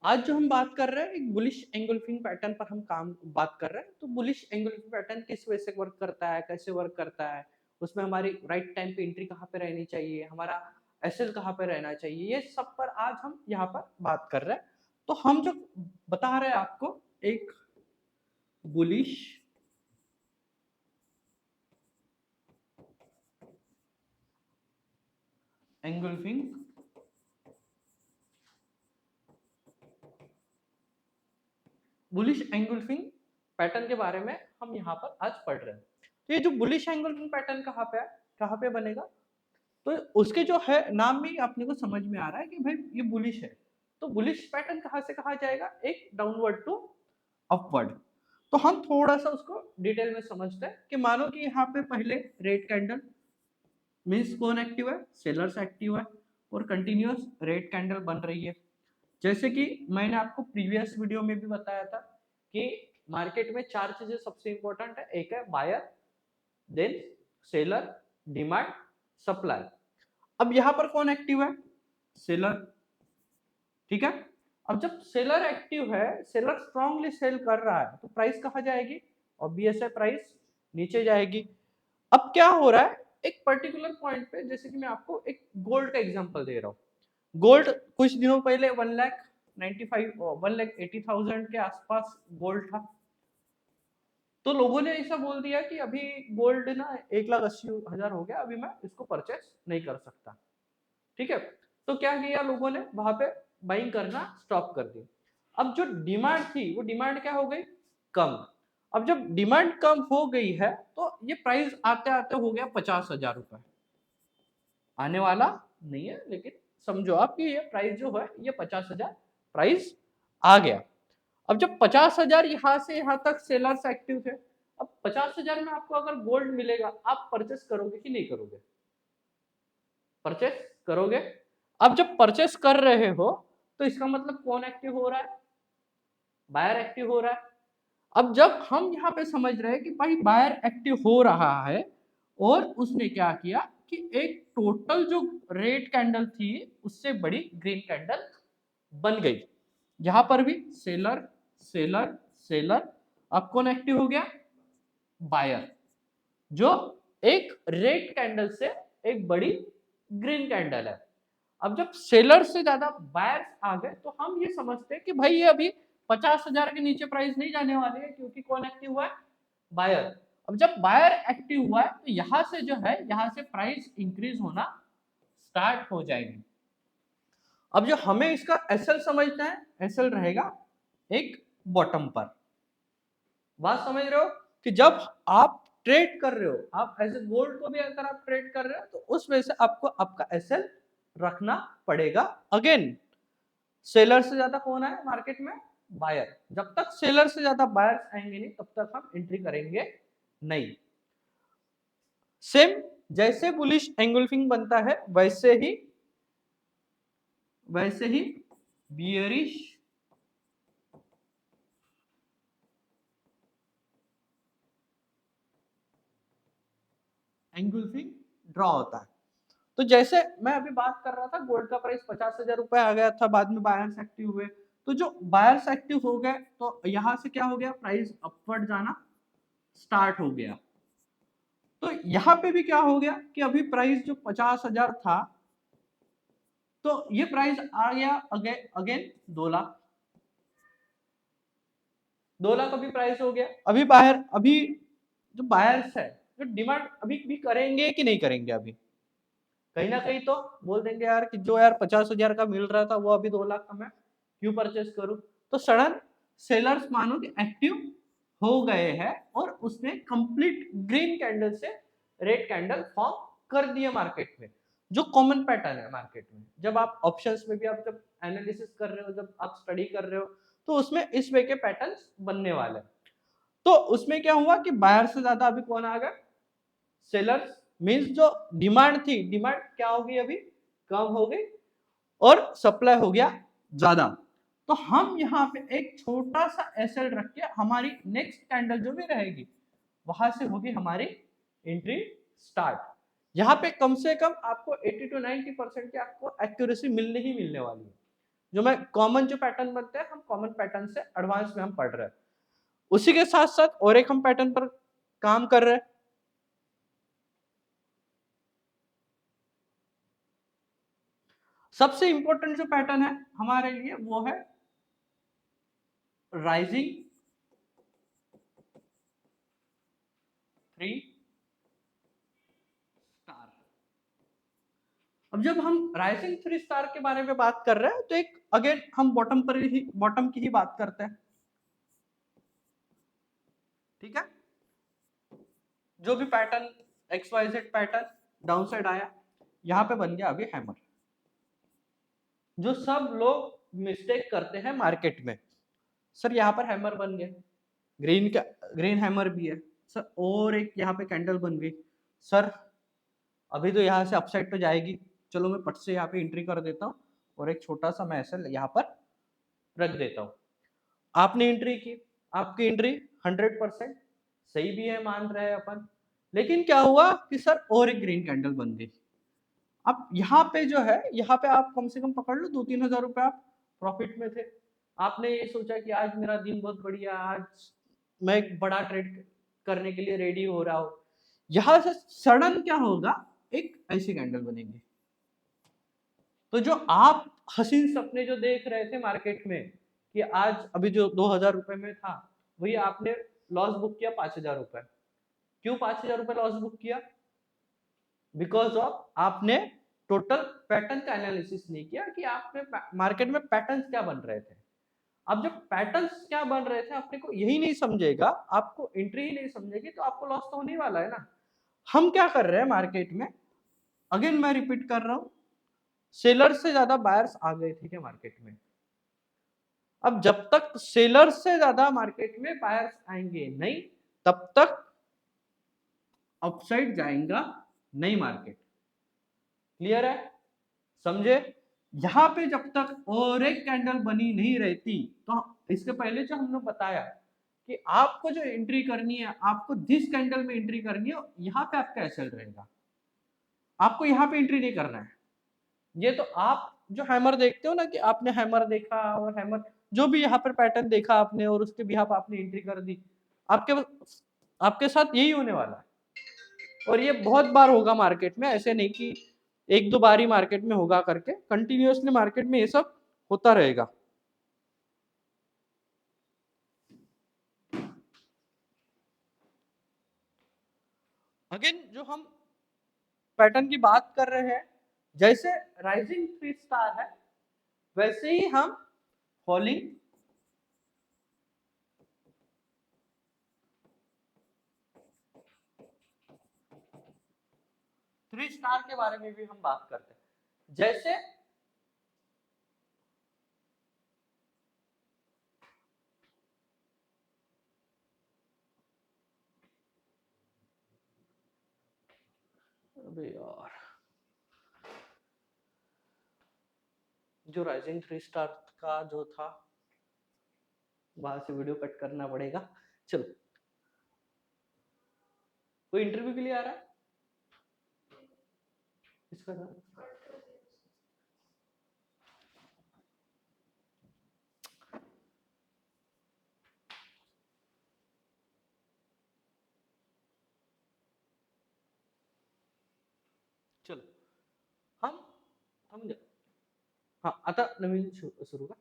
आज जो हम बात कर रहे हैं एक बुलिश एंगुलफिंग पैटर्न पर हम काम बात कर रहे हैं। तो बुलिश एंगुलफिंग पैटर्न किस वजह से वर्क करता है, कैसे वर्क करता है, उसमें हमारी राइट टाइम पे एंट्री कहाँ पे रहनी चाहिए, हमारा एसएल कहाँ पे रहना चाहिए, ये सब पर आज हम यहाँ पर बात कर रहे हैं। तो हम जो बता रहे हैं आपको एक बुलिश एंगुलफिंग बुलिश एंगुलफिंग पैटर्न के बारे में हम यहाँ पर आज पढ़ रहे हैं। तो ये जो बुलिश एंगुलफिंग पैटर्न कहाँ पे है, कहाँ पे बनेगा, तो उसके जो है नाम में अपने को समझ में आ रहा है कि भाई ये बुलिश है। तो बुलिश पैटर्न कहाँ से कहा जाएगा, एक डाउनवर्ड टू अपवर्ड। तो हम थोड़ा सा उसको डिटेल में समझते हैं कि मानो कि यहाँ पे पहले रेड कैंडल मीन्स कौन एक्टिव है, सेलर्स एक्टिव है और कंटिन्यूअस रेड कैंडल बन रही है। जैसे कि मैंने आपको प्रीवियस वीडियो में भी बताया था कि मार्केट में चार चीजें सबसे इंपॉर्टेंट है। एक है buyer, then seller, demand, supply. अब यहां पर कौन एक्टिव है, सेलर, ठीक है। अब जब सेलर एक्टिव है, सेलर स्ट्रांगली सेल कर रहा है, तो प्राइस कहाँ जाएगी, ऑब्वियस है प्राइस नीचे जाएगी। अब क्या हो रहा है, एक पर्टिकुलर पॉइंट पे, जैसे कि मैं आपको एक गोल्ड का एग्जांपल दे रहा हूँ। गोल्ड कुछ दिनों पहले 1,80,000 के आसपास गोल्ड था। तो लोगों ने ऐसा बोल दिया कि अभी गोल्ड ना 1,80,000 हो गया, अभी मैं इसको परचेस नहीं कर सकता, ठीक है। तो क्या किया लोगों ने, वहां पे बाइंग करना स्टॉप कर दी। अब जो डिमांड थी वो डिमांड क्या हो गई, कम। अब जब डिमांड कम हो गई है तो ये प्राइस आते आते हो गया 50,000 रुपए। आने वाला नहीं है, लेकिन समझो आप कि ये प्राइस जो है ये 50,000 प्राइस आ गया। अब जब 50,000 यहां से यहां तक सेलर्स एक्टिव थे, अब 50,000 में आपको अगर गोल्ड मिलेगा, आप परचेस करोगे कि नहीं करोगे, परचेस करोगे। अब जब परचेस कर रहे हो तो इसका मतलब कौन एक्टिव हो रहा है, बायर एक्टिव हो रहा है। अब जब हम यहाँ पे समझ रहे हैं कि भाई बायर एक्टिव हो रहा है और उसने क्या किया कि एक टोटल जो रेड कैंडल थी उससे बड़ी ग्रीन कैंडल बन गई। यहां पर भी सेलर सेलर सेलर, अब कौन एक्टिव हो गया, बायर, जो एक रेड कैंडल से एक बड़ी ग्रीन कैंडल है। अब जब सेलर से ज्यादा बायर्स आ गए तो हम ये समझते हैं कि भाई ये अभी 50,000 के नीचे प्राइस नहीं जाने वाली है, क्योंकि कौन एक्टिव हुआ है, बायर। अब जब बायर एक्टिव हुआ है तो यहां से जो है, यहां से प्राइस इंक्रीज होना स्टार्ट हो जाएगी। अब जो हमें इसका एसएल समझना है, एसएल रहेगा एक बॉटम पर। बात समझ रहे हो कि जब आप ट्रेड कर रहे हो, आप एज ए गोल्ड को भी अगर आप ट्रेड कर रहे हो तो उस वजह से आपको आपका एसएल रखना पड़ेगा। अगेन सेलर से ज्यादा कौन है मार्केट में, बायर। जब तक सेलर से ज्यादा बायर्स आएंगे नहीं तब तक हम एंट्री करेंगे नहीं। सेम जैसे बुलिश एंगुलफिंग बनता है वैसे ही बियरिश एंगुलफिंग ड्रॉ होता है। तो जैसे मैं अभी बात कर रहा था, गोल्ड का प्राइस 50,000 रुपए आ गया था, बाद में बायर्स एक्टिव हुए। तो जो बायर्स एक्टिव हो गए तो यहां से क्या हो गया, प्राइस अपवर्ड जाना स्टार्ट हो गया। तो यहां पे भी क्या हो गया कि अभी प्राइस जो 50,000 था, तो ये प्राइस आ गया अगेन अगेन 2 लाख। 2 लाख अभी प्राइस हो गया। अभी जो बायर्स है, जो डिमांड अभी भी करेंगे कि नहीं करेंगे, अभी कहीं ना कहीं तो बोल देंगे यार कि जो यार 50,000 का मिल रहा था वो अभी 2 लाख का मैं क्यों परचेस करूं। तो सडन सेलर्स मानो कि एक्टिव हो गए हैं और उसने कंप्लीट ग्रीन कैंडल से रेड कैंडल फॉर्म कर दिए मार्केट में। जो कॉमन पैटर्न है मार्केट में, जब आप ऑप्शंस में भी आप जब एनालिसिस कर रहे हो, जब आप स्टडी कर रहे हो, तो उसमें इस वे के पैटर्न्स बनने वाले हैं। तो उसमें क्या हुआ कि बायर से ज्यादा अभी कौन आ गया, सेलर्स। मींस जो डिमांड थी, डिमांड क्या हो गई, अभी कम हो गई और सप्लाई हो गया ज्यादा। तो हम यहाँ पे एक छोटा सा एसएल रख के हमारी नेक्स्ट कैंडल जो भी रहेगी वहां से होगी हमारी एंट्री स्टार्ट। यहाँ पे कम से कम आपको 80 to 90% की आपको एक्यूरेसी मिलने ही मिलने वाली है। जो मैं कॉमन जो पैटर्न बनते हैं, हम कॉमन पैटर्न से एडवांस में हम पढ़ रहे हैं। उसी के साथ साथ और एक हम पैटर्न पर काम कर रहे हैं। सबसे इंपॉर्टेंट जो पैटर्न है हमारे लिए वो है राइजिंग 3 स्टार। अब जब हम राइजिंग 3 स्टार के बारे में बात कर रहे हैं तो एक अगेन हम बॉटम की ही बात करते हैं, ठीक है। जो भी pattern XYZ pattern down side आया, यहां पे बन गया अभी हैमर। जो सब लोग मिस्टेक करते हैं मार्केट में, सर यहाँ पर हैमर बन गया, ग्रीन हैमर भी है सर, और एक यहाँ पे कैंडल बन गई सर, अभी तो यहाँ से अपसाइड तो जाएगी, चलो मैं पट से यहाँ पे एंट्री कर देता हूँ और एक छोटा सा मैं ऐसे यहाँ पर रख देता हूँ। आपने एंट्री की, आपकी एंट्री 100% सही भी है, मान रहे हैं अपन, लेकिन क्या हुआ कि सर और एक ग्रीन कैंडल बन गई। अब यहाँ पे जो है, यहाँ पे आप कम से कम पकड़ लो 2-3 हजार रुपए आप प्रॉफिट में थे। आपने ये सोचा कि आज मेरा दिन बहुत बढ़िया, आज मैं एक बड़ा ट्रेड करने के लिए रेडी हो रहा हूँ। यहाँ से सडन क्या होगा, एक ऐसी कैंडल बनेगी। तो जो आप हसीन सपने जो देख रहे थे मार्केट में कि आज अभी जो 2000 रुपए में था, वही आपने लॉस बुक किया 5000 रुपए। क्यों 5000 रुपए लॉस बुक किया? बिकॉज ऑफ आपने टोटल पैटर्न का एनालिसिस नहीं किया कि आपने मार्केट में पैटर्न्स क्या बन रहे थे। अब जब पैटर्न्स क्या बन रहे थे अपने को यही नहीं समझेगा, आपको एंट्री ही नहीं समझेगी, तो आपको लॉस तो होने ही वाला है ना। हम क्या कर रहे हैं मार्केट में, अगेन मैं रिपीट कर रहा हूं, सेलर से ज्यादा बायर्स आ गए थे मार्केट में। अब जब तक सेलर से ज्यादा मार्केट में बायर्स आएंगे नहीं, तब तक अपसाइड जाएगा नहीं मार्केट। क्लियर है? समझे? यहां पे जब तक और एक कैंडल बनी नहीं रहती, तो इसके पहले जो हमने बताया कि आपको जो एंट्री करनी है, आपको जिस कैंडल में एंट्री करनी है, यहाँ पे आपका एसएल रहेगा, आपको यहाँ पे एंट्री नहीं करना है। ये तो आप जो हैमर देखते हो ना, कि आपने हैमर देखा और हैमर जो भी यहाँ पर पैटर्न देखा आपने और उसके बिहाफ आपने एंट्री कर दी, आपके साथ यही होने वाला है। और ये बहुत बार होगा मार्केट में, ऐसे नहीं कि एक दो बार ही मार्केट में होगा करके, कंटिन्यूअसली मार्केट में ये सब होता रहेगा। अगेन जो हम पैटर्न की बात कर रहे हैं, जैसे राइजिंग 3 स्टार है, वैसे ही हम फॉलिंग 3 स्टार के बारे में भी हम बात करते हैं। जैसे अबे यार, जो राइजिंग 3 स्टार का जो था, वहां से वीडियो कट करना पड़ेगा। चलो, कोई इंटरव्यू के लिए आ रहा है? इसका था चलो, हम समझ, हाँ आता नवीन सुरू का